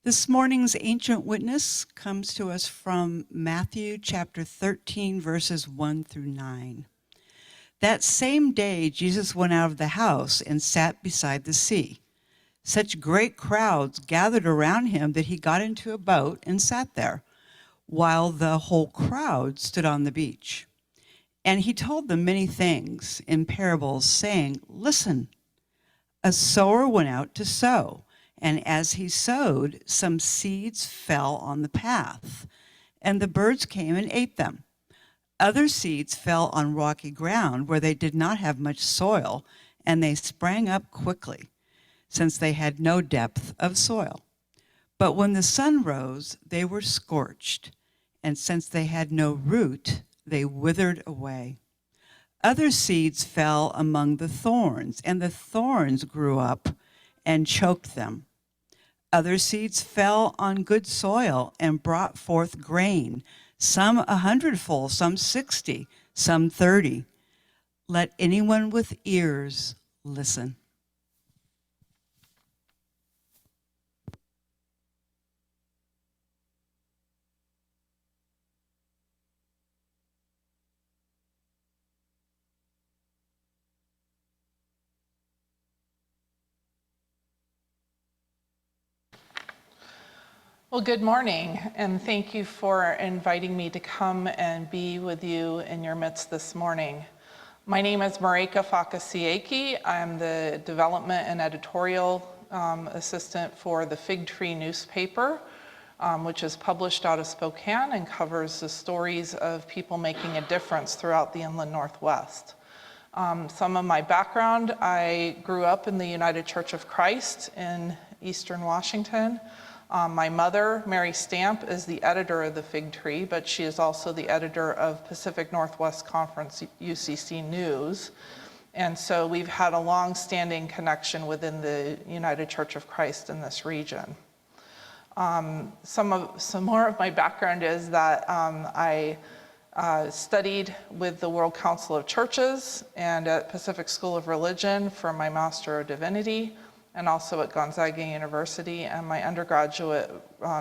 This morning's ancient witness comes to us from Matthew chapter 13, verses 1 through 9. That same day, Jesus went out of the house and sat beside the sea. Such great crowds gathered around him that he got into a boat and sat there, while the whole crowd stood on the beach. And he told them many things in parables, saying, "Listen, a sower went out to sow. And as he sowed, some seeds fell on the path, and the birds came and ate them. Other seeds fell on rocky ground where they did not have much soil, and they sprang up quickly, since they had no depth of soil. But when the sun rose, they were scorched, and since they had no root, they withered away. Other seeds fell among the thorns, and the thorns grew up and choked them. Other seeds fell on good soil and brought forth grain, some 100-fold, some 60, some 30. Let anyone with ears listen." Well, good morning, and thank you for inviting me to come and be with you in your midst this morning. My name is Marijke Fakasiieki. I'm the Development and Editorial Assistant for the Fig Tree newspaper, which is published out of Spokane and covers the stories of people making a difference throughout the inland Northwest. Some of my background: I grew up in the United Church of Christ in Eastern Washington. My mother, Mary Stamp, is the editor of the Fig Tree, but she is also the editor of Pacific Northwest Conference UCC News. And so we've had a long-standing connection within the United Church of Christ in this region. Some more of my background is that I studied with the World Council of Churches and at Pacific School of Religion for my Master of Divinity, and also at Gonzaga University, and my undergraduate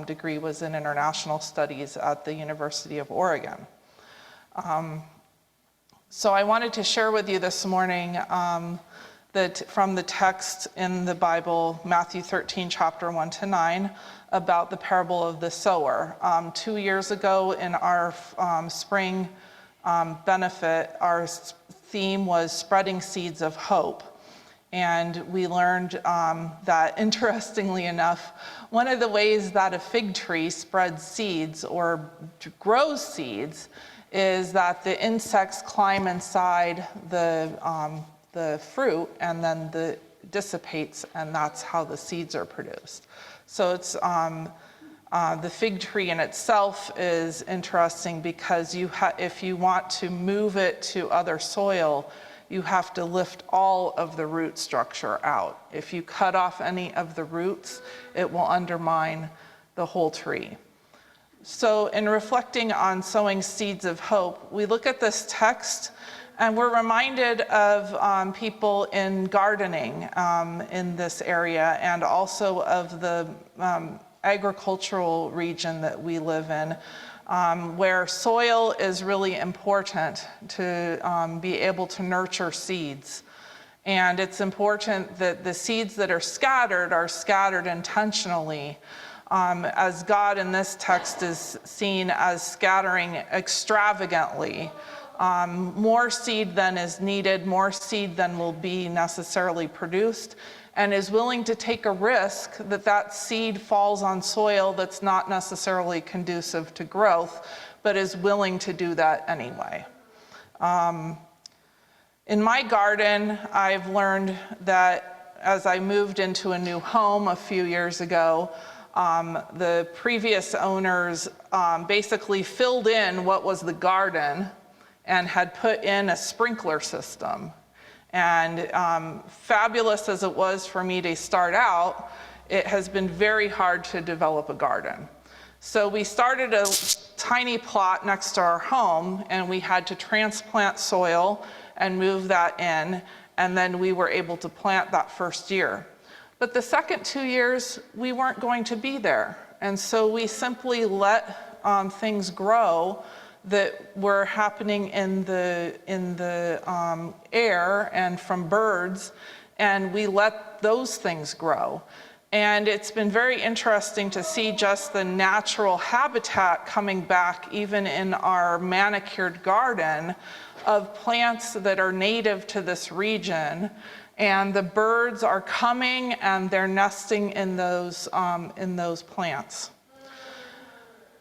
degree was in International Studies at the University of Oregon. So I wanted to share with you this morning that from the text in the Bible, Matthew 13, chapter 1 to 9, about the parable of the sower. 2 years ago in our spring benefit, our theme was spreading seeds of hope. And we learned that, interestingly enough, one of the ways that a fig tree spreads seeds or grows seeds is that the insects climb inside the fruit and then dissipates, and that's how the seeds are produced. So it's the fig tree in itself is interesting because if you want to move it to other soil, you have to lift all of the root structure out. If you cut off any of the roots, it will undermine the whole tree. So in reflecting on sowing seeds of hope, we look at this text and we're reminded of people in gardening in this area, and also of the agricultural region that we live in, where soil is really important to be able to nurture seeds. And it's important that the seeds that are scattered intentionally, as God in this text is seen as scattering extravagantly. More seed than is needed, more seed than will be necessarily produced, and is willing to take a risk that seed falls on soil that's not necessarily conducive to growth, but is willing to do that anyway. In my garden, I've learned that as I moved into a new home a few years ago, the previous owners basically filled in what was the garden and had put in a sprinkler system. And fabulous as it was for me to start out, it has been very hard to develop a garden. So we started a tiny plot next to our home, and we had to transplant soil and move that in, and then we were able to plant that first year. But the second 2 years, we weren't going to be there. And so we simply let things grow that were happening in the air and from birds, and we let those things grow. And it's been very interesting to see just the natural habitat coming back even in our manicured garden of plants that are native to this region. And the birds are coming and they're nesting in those plants.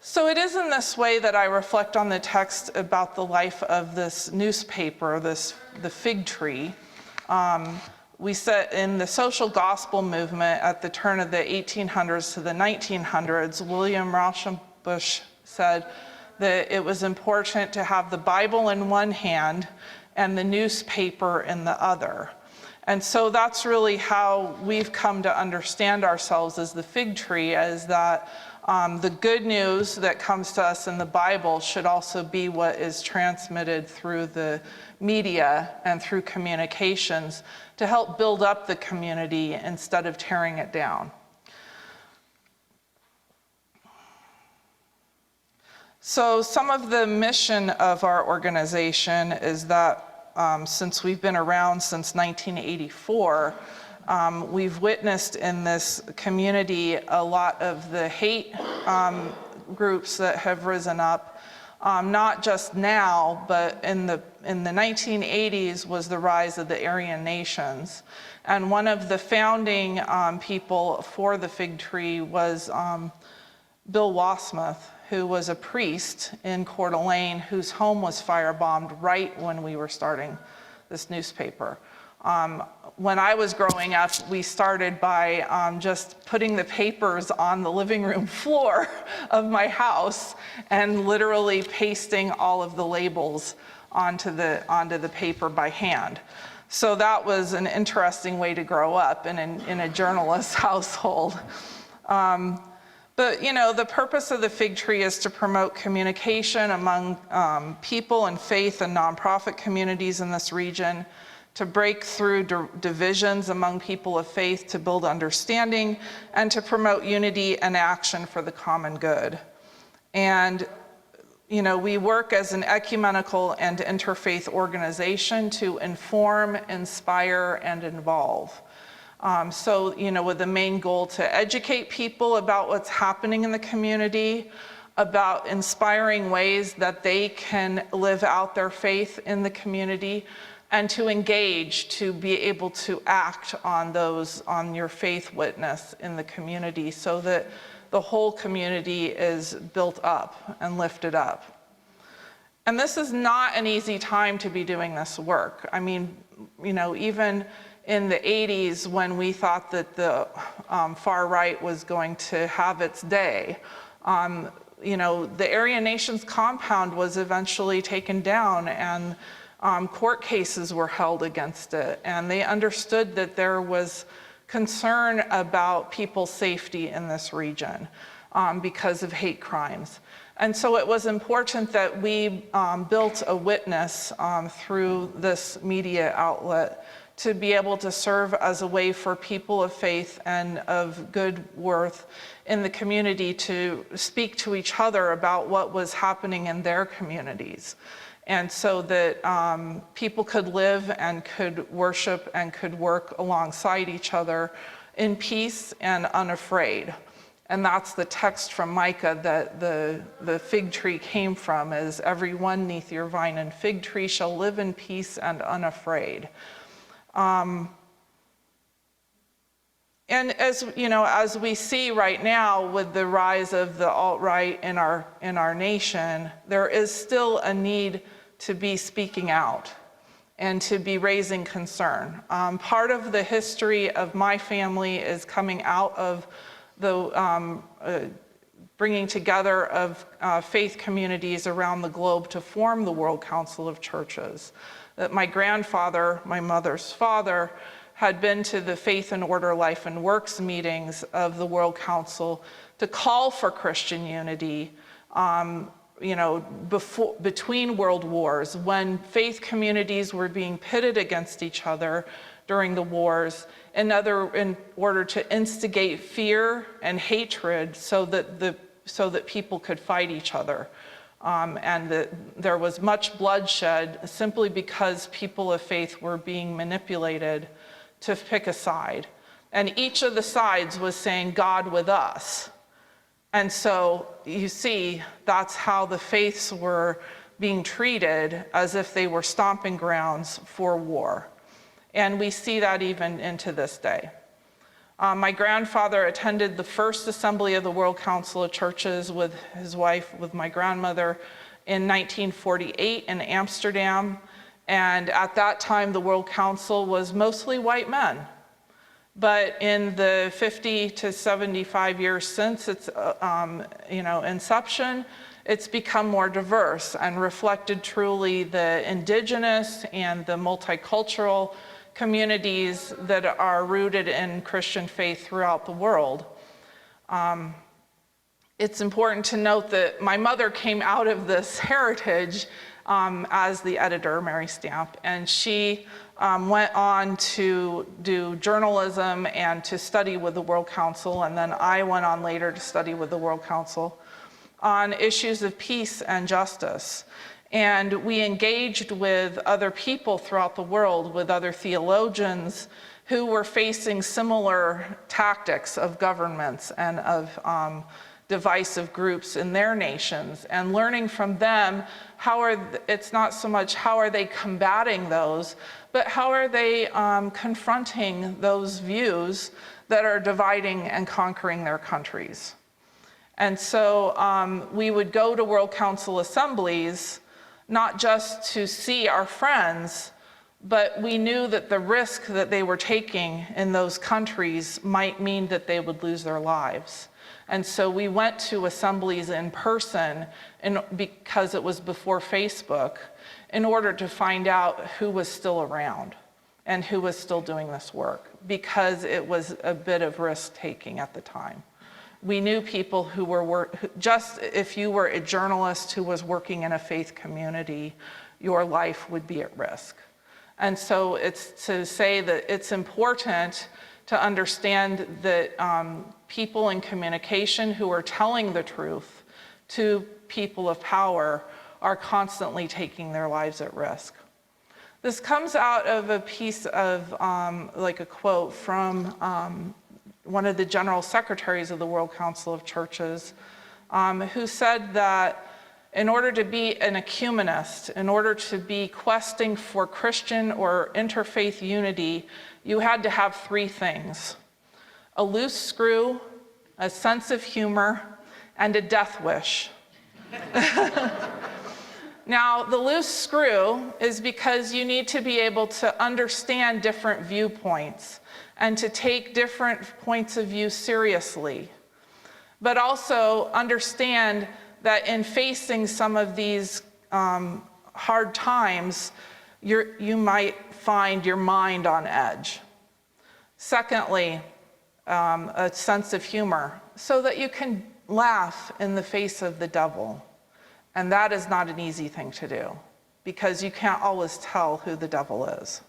So it is in this way that I reflect on the text about the life of this newspaper, the fig tree. We said in the social gospel movement at the turn of the 1800s to the 1900s, William Rauschenbusch said that it was important to have the Bible in one hand and the newspaper in the other. And so that's really how we've come to understand ourselves as the fig tree, as that the good news that comes to us in the Bible should also be what is transmitted through the media and through communications to help build up the community instead of tearing it down. So some of the mission of our organization is that since we've been around since 1984, we've witnessed in this community a lot of the hate groups that have risen up, not just now, but in the 1980s was the rise of the Aryan nations. And one of the founding people for the fig tree was Bill Wasmuth, who was a priest in Coeur d'Alene, whose home was firebombed right when we were starting this newspaper. When I was growing up, we started by just putting the papers on the living room floor of my house and literally pasting all of the labels onto the paper by hand. So that was an interesting way to grow up in a journalist's household. But the purpose of the fig tree is to promote communication among people and faith and nonprofit communities in this region, to break through divisions among people of faith, to build understanding, and to promote unity and action for the common good. And we work as an ecumenical and interfaith organization to inform, inspire, and involve. With the main goal to educate people about what's happening in the community, about inspiring ways that they can live out their faith in the community, and to engage, to be able to act on your faith witness in the community so that the whole community is built up and lifted up. And this is not an easy time to be doing this work. I mean, even in the 80s, when we thought that the far right was going to have its day, the Aryan Nations compound was eventually taken down, and court cases were held against it, and they understood that there was concern about people's safety in this region because of hate crimes. And so it was important that we built a witness through this media outlet to be able to serve as a way for people of faith and of good worth in the community to speak to each other about what was happening in their communities. And so that people could live and could worship and could work alongside each other in peace and unafraid. And that's the text from Micah that the fig tree came from, is every one neath your vine and fig tree shall live in peace and unafraid. And as we see right now with the rise of the alt-right in our nation, there is still a need to be speaking out and to be raising concern. Part of the history of my family is coming out of the bringing together of faith communities around the globe to form the World Council of Churches. That my grandfather, my mother's father, had been to the Faith and Order, Life and Works meetings of the World Council to call for Christian unity between world wars, when faith communities were being pitted against each other during the wars in order to instigate fear and hatred so that people could fight each other. And that there was much bloodshed simply because people of faith were being manipulated to pick a side. And each of the sides was saying, God with us. And so you see, that's how the faiths were being treated, as if they were stomping grounds for war. And we see that even into this day. My grandfather attended the first assembly of the World Council of Churches with his wife, with my grandmother, in 1948 in Amsterdam. And at that time, the World Council was mostly white men. But in the 50 to 75 years since its inception, it's become more diverse and reflected truly the indigenous and the multicultural communities that are rooted in Christian faith throughout the world. It's important to note that my mother came out of this heritage as the editor, Mary Stamp, and she went on to do journalism and to study with the World Council, and then I went on later to study with the World Council on issues of peace and justice. And we engaged with other people throughout the world, with other theologians who were facing similar tactics of governments and of divisive groups in their nations, and learning from them it's not so much how are they combating those, but how are they confronting those views that are dividing and conquering their countries. And so we would go to World Council assemblies, not just to see our friends, but we knew that the risk that they were taking in those countries might mean that they would lose their lives. And so we went to assemblies in person because it was before Facebook, in order to find out who was still around and who was still doing this work, because it was a bit of risk-taking at the time. We knew people who were just if you were a journalist who was working in a faith community, your life would be at risk. And so it's to say that it's important to understand that people in communication who are telling the truth to people of power are constantly taking their lives at risk. This comes out of a piece of, like a quote from one of the general secretaries of the World Council of Churches, who said that in order to be an ecumenist, in order to be questing for Christian or interfaith unity, you had to have three things: a loose screw, a sense of humor, and a death wish. Now, the loose screw is because you need to be able to understand different viewpoints and to take different points of view seriously, but also understand that in facing some of these hard times, you might find your mind on edge. Secondly, a sense of humor, so that you can laugh in the face of the devil. And that is not an easy thing to do, because you can't always tell who the devil is.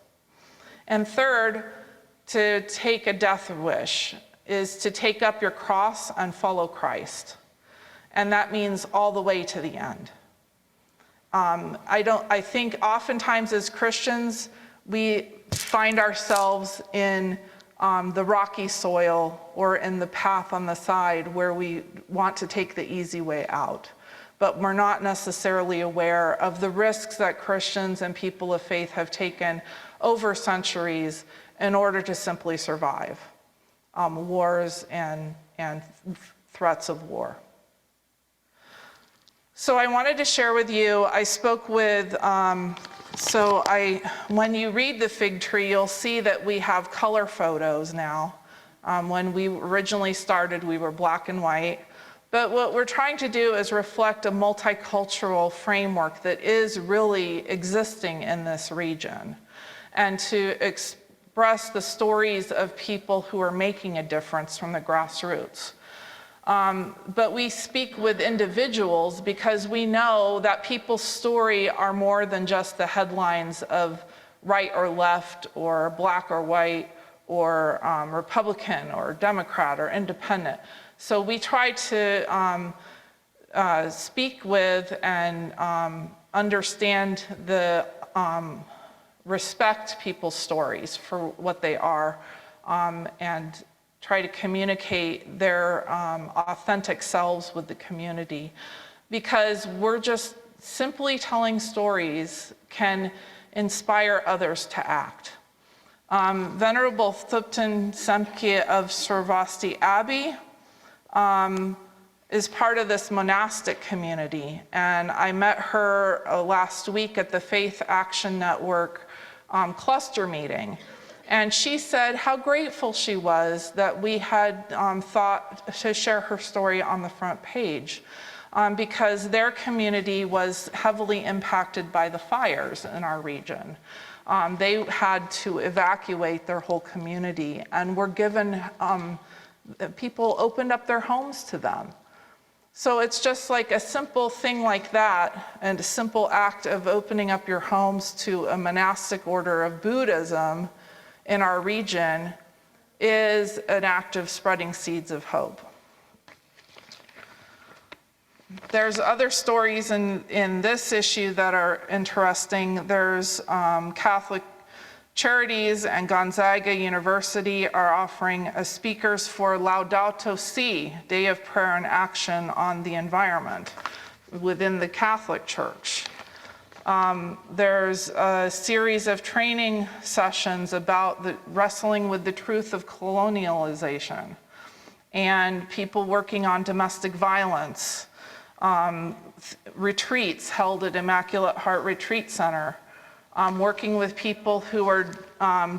And third, to take a death wish is to take up your cross and follow Christ. And that means all the way to the end. I think oftentimes as Christians, we find ourselves in the rocky soil or in the path on the side where we want to take the easy way out. But we're not necessarily aware of the risks that Christians and people of faith have taken over centuries in order to simply survive wars and threats of war. So I wanted to share with you, I spoke with, when you read the fig tree, you'll see that we have color photos now. When we originally started, we were black and white. But what we're trying to do is reflect a multicultural framework that is really existing in this region, and to express the stories of people who are making a difference from the grassroots. But we speak with individuals because we know that people's story are more than just the headlines of right or left or black or white or Republican or Democrat or independent. So we try to speak with and understand respect people's stories for what they are, and try to communicate their authentic selves with the community. Because we're just simply telling stories can inspire others to act. Venerable Thupten Semke of Sravasti Abbey is part of this monastic community. And I met her last week at the Faith Action Network cluster meeting. And she said how grateful she was that we had thought to share her story on the front page, because their community was heavily impacted by the fires in our region. They had to evacuate their whole community and were given, people opened up their homes to them. So it's just like a simple thing like that, and a simple act of opening up your homes to a monastic order of Buddhism in our region is an act of spreading seeds of hope. There's other stories in this issue that are interesting. There's Catholic Charities and Gonzaga University are offering speakers for Laudato Si, Day of Prayer and Action on the Environment within the Catholic Church. There's a series of training sessions about wrestling with the truth of colonialization and people working on domestic violence. Retreats held at Immaculate Heart Retreat Center, working with people who are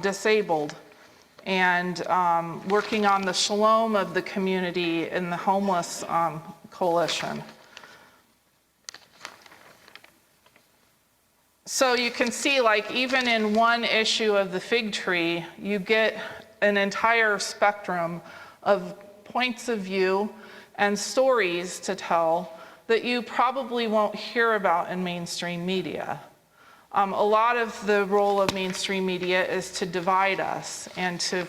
disabled, and working on the shalom of the community in the homeless coalition. So you can see, like, even in one issue of the fig tree, you get an entire spectrum of points of view and stories to tell that you probably won't hear about in mainstream media. A lot of the role of mainstream media is to divide us and to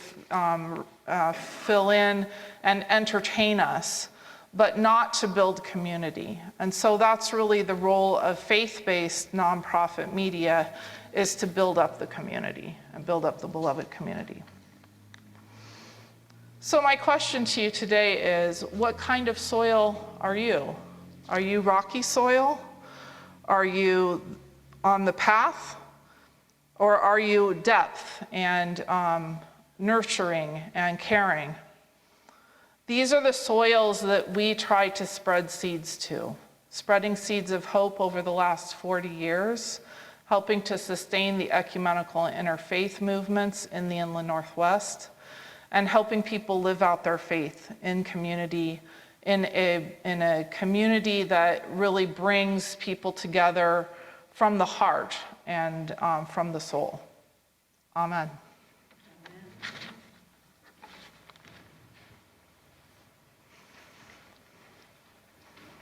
fill in and entertain us, but not to build community. And so that's really the role of faith-based nonprofit media, is to build up the community and build up the beloved community. So my question to you today is, what kind of soil are you? Are you rocky soil? Are you on the path? Or are you depth and nurturing and caring? These are the soils that we try to spread seeds to, spreading seeds of hope over the last 40 years, helping to sustain the ecumenical and interfaith movements in the Inland Northwest, and helping people live out their faith in community, in a community that really brings people together from the heart and from the soul. Amen.